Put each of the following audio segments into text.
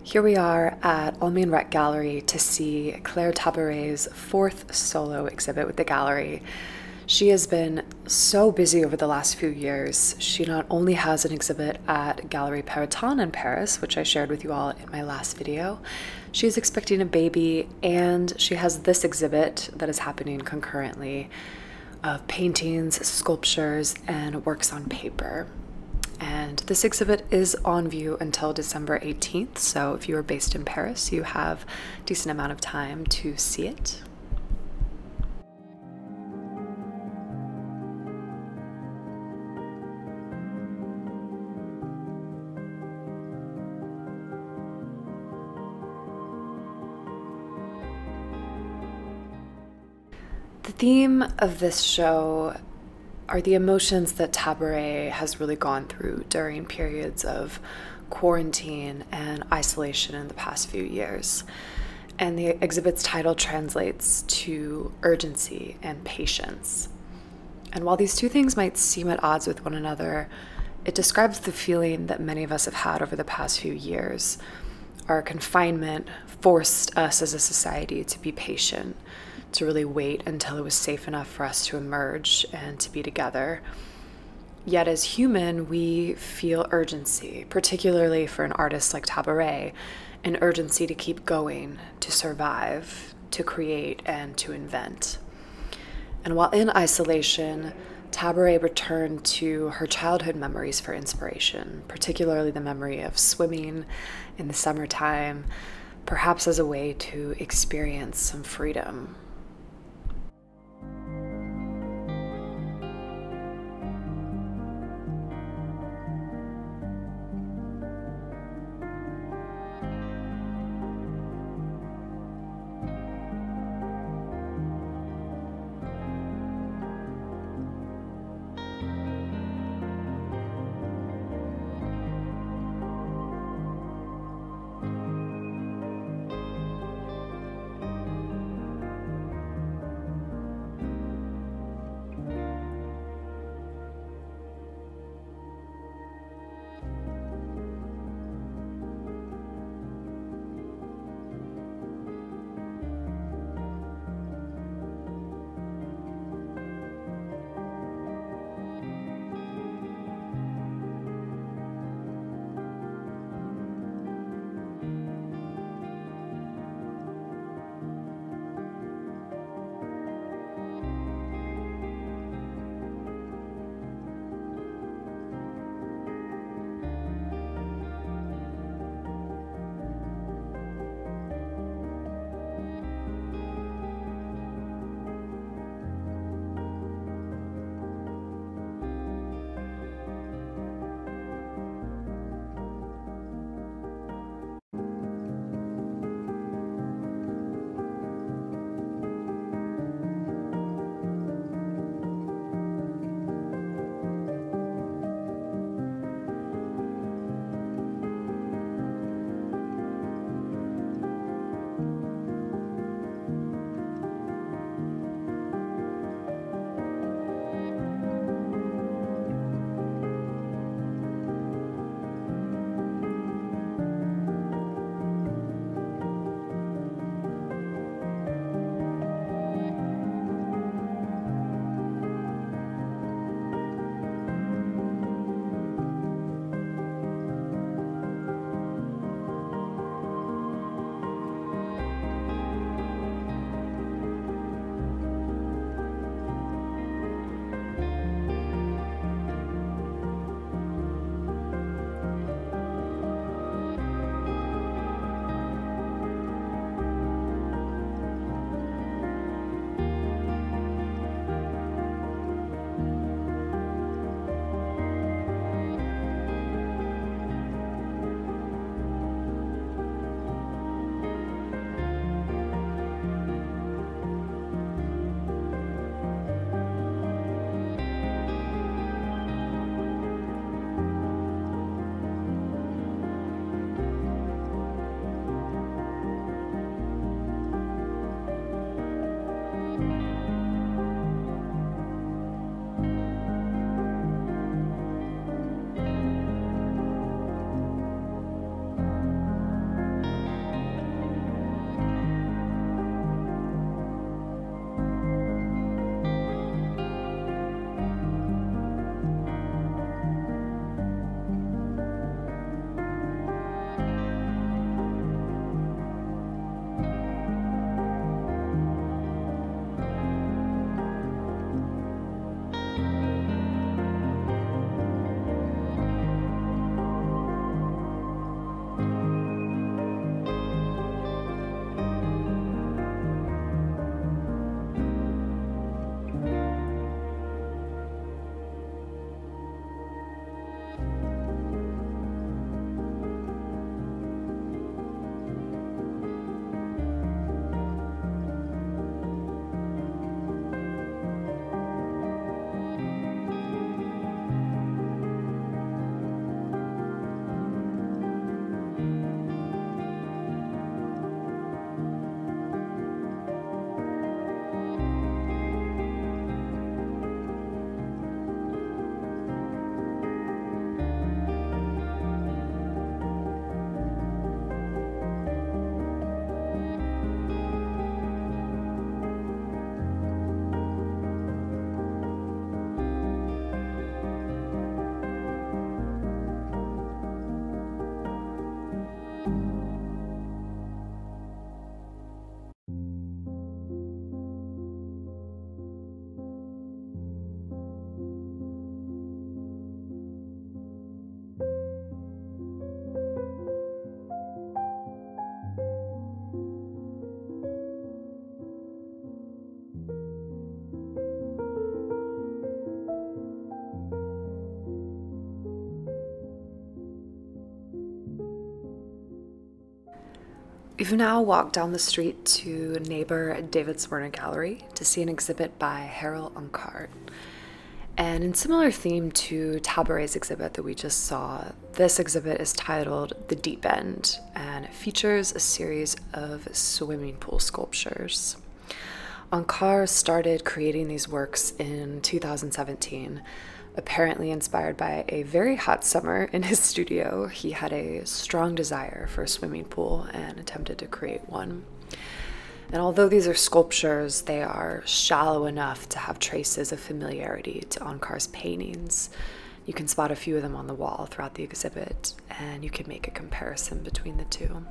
Here we are at Almine Rech Gallery to see Claire Tabouret's fourth solo exhibit with the gallery. She has been so busy over the last few years. She not only has an exhibit at Galerie Papillon in Paris, which I shared with you all in my last video, she's expecting a baby, and she has this exhibit that is happening concurrently of paintings, sculptures, and works on paper. And this exhibit is on view until December 18th, so if you are based in Paris, you have a decent amount of time to see it. The theme of this show are the emotions that Tabouret has really gone through during periods of quarantine and isolation in the past few years. And the exhibit's title translates to urgency and patience. And while these two things might seem at odds with one another, it describes the feeling that many of us have had over the past few years. Our confinement forced us as a society to be patient, to really wait until it was safe enough for us to emerge and to be together. Yet as human, we feel urgency, particularly for an artist like Tabouret, an urgency to keep going, to survive, to create, and to invent. And while in isolation, Tabouret returned to her childhood memories for inspiration, particularly the memory of swimming in the summertime, perhaps as a way to experience some freedom. We've now walked down the street to neighbor David Zwirner Gallery to see an exhibit by Ancart. And in similar theme to Tabouret's exhibit that we just saw, this exhibit is titled The Deep End, and it features a series of swimming pool sculptures. Ancart started creating these works in 2017, apparently inspired by a very hot summer in his studio. He had a strong desire for a swimming pool and attempted to create one. And although these are sculptures, they are shallow enough to have traces of familiarity to Ancart's paintings. You can spot a few of them on the wall throughout the exhibit, and you can make a comparison between the two.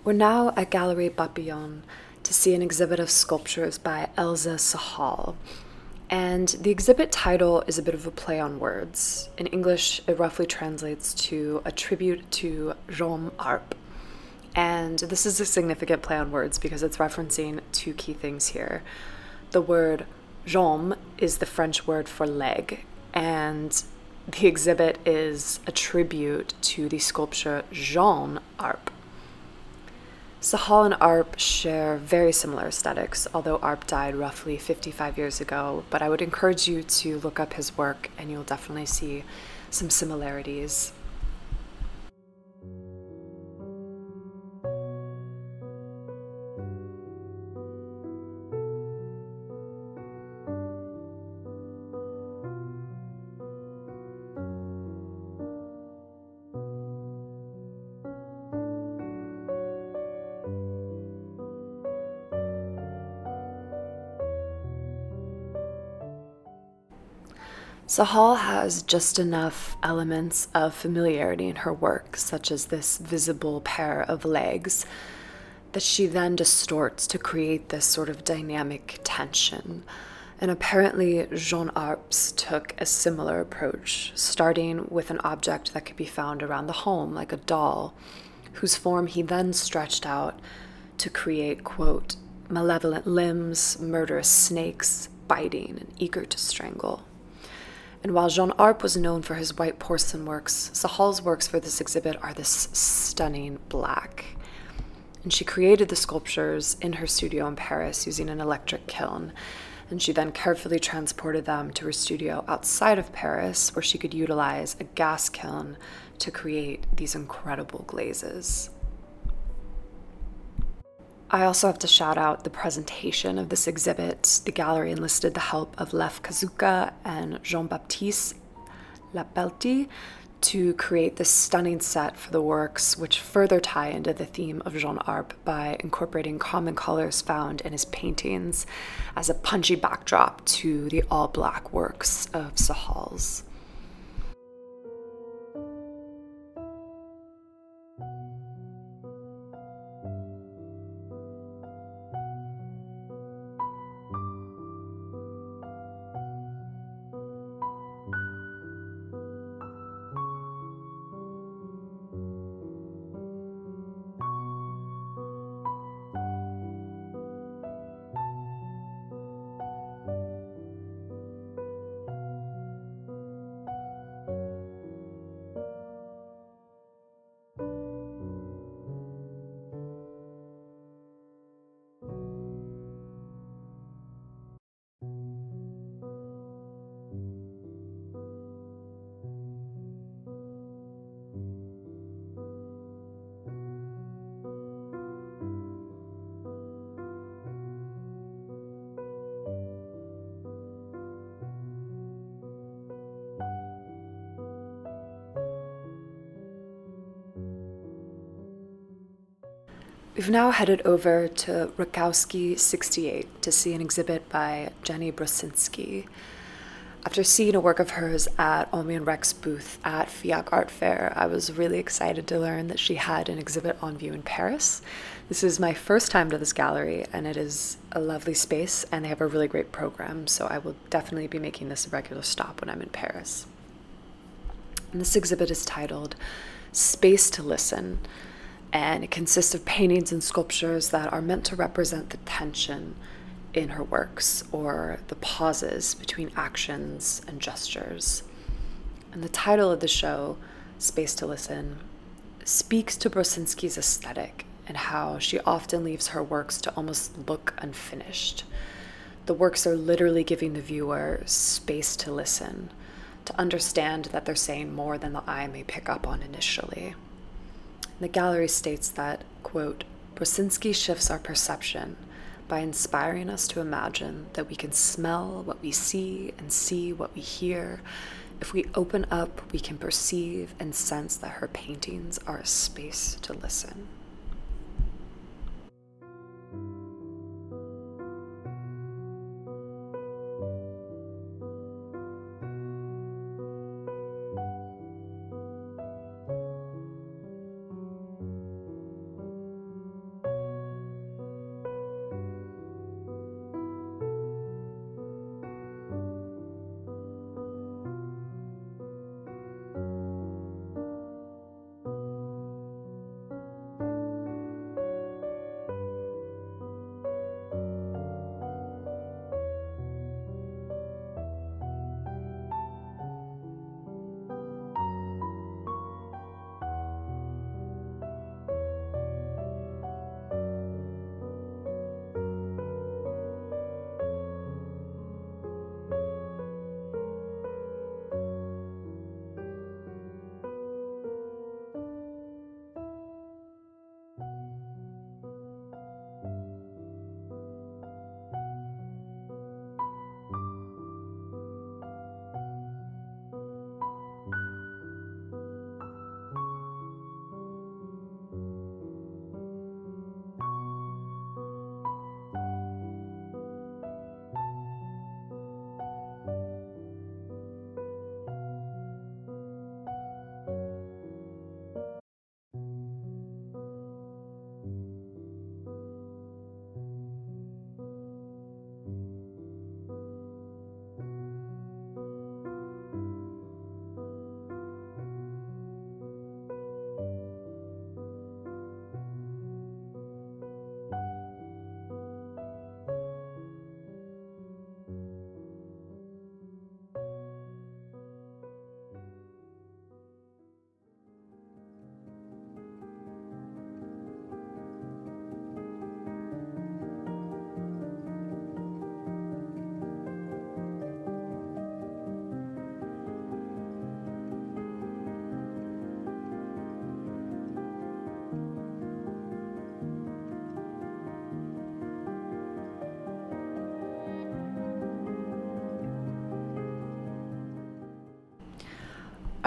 We're now at Galerie Papillon to see an exhibit of sculptures by Elsa Sahal. And the exhibit title is a bit of a play on words. In English, it roughly translates to a tribute to Jean Arp. And this is a significant play on words because it's referencing two key things here. The word jambe is the French word for leg, and the exhibit is a tribute to the sculpture Jean Arp. Sahal and Arp share very similar aesthetics, although Arp died roughly 55 years ago, but I would encourage you to look up his work and you'll definitely see some similarities. Sahal has just enough elements of familiarity in her work, such as this visible pair of legs, that she then distorts to create this sort of dynamic tension. And apparently Jean Arps took a similar approach, starting with an object that could be found around the home, like a doll, whose form he then stretched out to create, quote, malevolent limbs, murderous snakes, biting and eager to strangle. And while Jean Arp was known for his white porcelain works, Sahal's works for this exhibit are this stunning black. And And she created the sculptures in her studio in Paris using an electric kiln. And she then carefully transported them to her studio outside of Paris, where she could utilize a gas kiln to create these incredible glazes. I also have to shout out the presentation of this exhibit. The gallery enlisted the help of Lev Kazuka and Jean-Baptiste Lapelty to create this stunning set for the works, which further tie into the theme of Jean Arp by incorporating common colors found in his paintings as a punchy backdrop to the all-black works of Sahal's. We've now headed over to Ruttkowski 68 to see an exhibit by Jenny Brosinski. After seeing a work of hers at Almine Rech's booth at FIAC Art Fair, I was really excited to learn that she had an exhibit on view in Paris. This is my first time to this gallery, and it is a lovely space, and they have a really great program, so I will definitely be making this a regular stop when I'm in Paris. And this exhibit is titled Space to Listen, and it consists of paintings and sculptures that are meant to represent the tension in her works, or the pauses between actions and gestures. And the title of the show, Space to Listen, speaks to Brosinski's aesthetic and how she often leaves her works to almost look unfinished. The works are literally giving the viewer space to listen, to understand that they're saying more than the eye may pick up on initially. The gallery states that, quote, Brosinski shifts our perception by inspiring us to imagine that we can smell what we see and see what we hear. If we open up, we can perceive and sense that her paintings are a space to listen.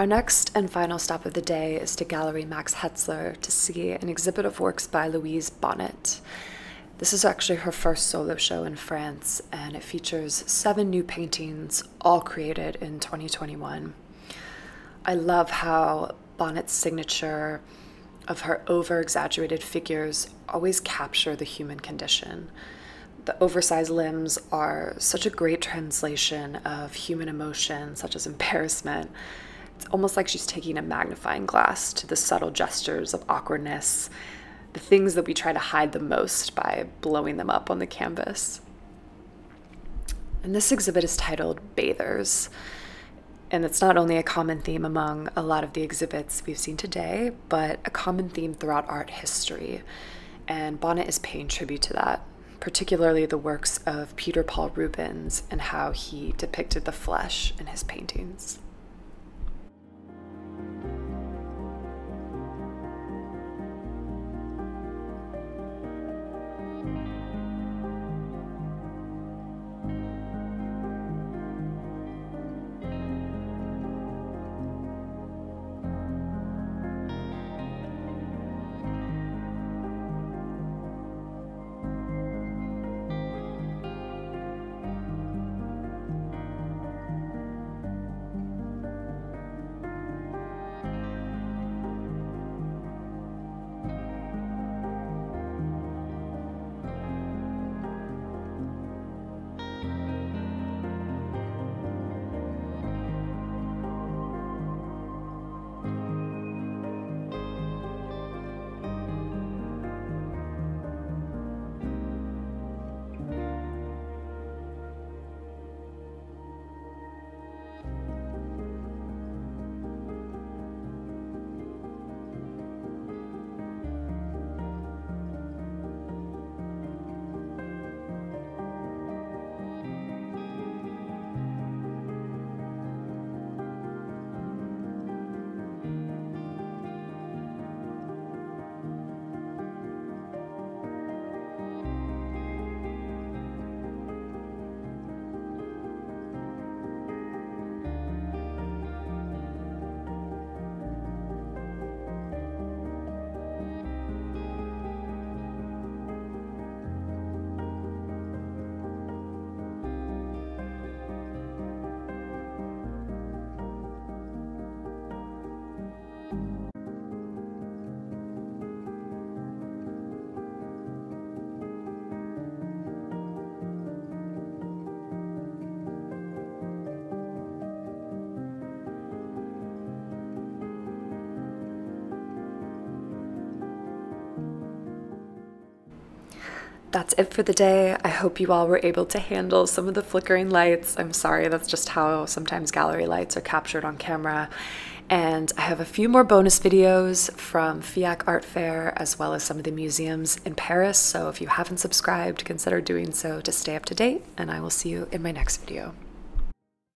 Our next and final stop of the day is to Galerie Max Hetzler to see an exhibit of works by Louise Bonnet. This is actually her first solo show in France, and it features 7 new paintings, all created in 2021. I love how Bonnet's signature of her over-exaggerated figures always capture the human condition. The oversized limbs are such a great translation of human emotion, such as embarrassment. It's almost like she's taking a magnifying glass to the subtle gestures of awkwardness, the things that we try to hide the most by blowing them up on the canvas. And this exhibit is titled Bathers. And it's not only a common theme among a lot of the exhibits we've seen today, but a common theme throughout art history. And Bonnet is paying tribute to that, particularly the works of Peter Paul Rubens and how he depicted the flesh in his paintings. That's it for the day. I hope you all were able to handle some of the flickering lights. I'm sorry, that's just how sometimes gallery lights are captured on camera. And I have a few more bonus videos from FIAC Art Fair as well as some of the museums in Paris. So if you haven't subscribed, consider doing so to stay up to date, and I will see you in my next video.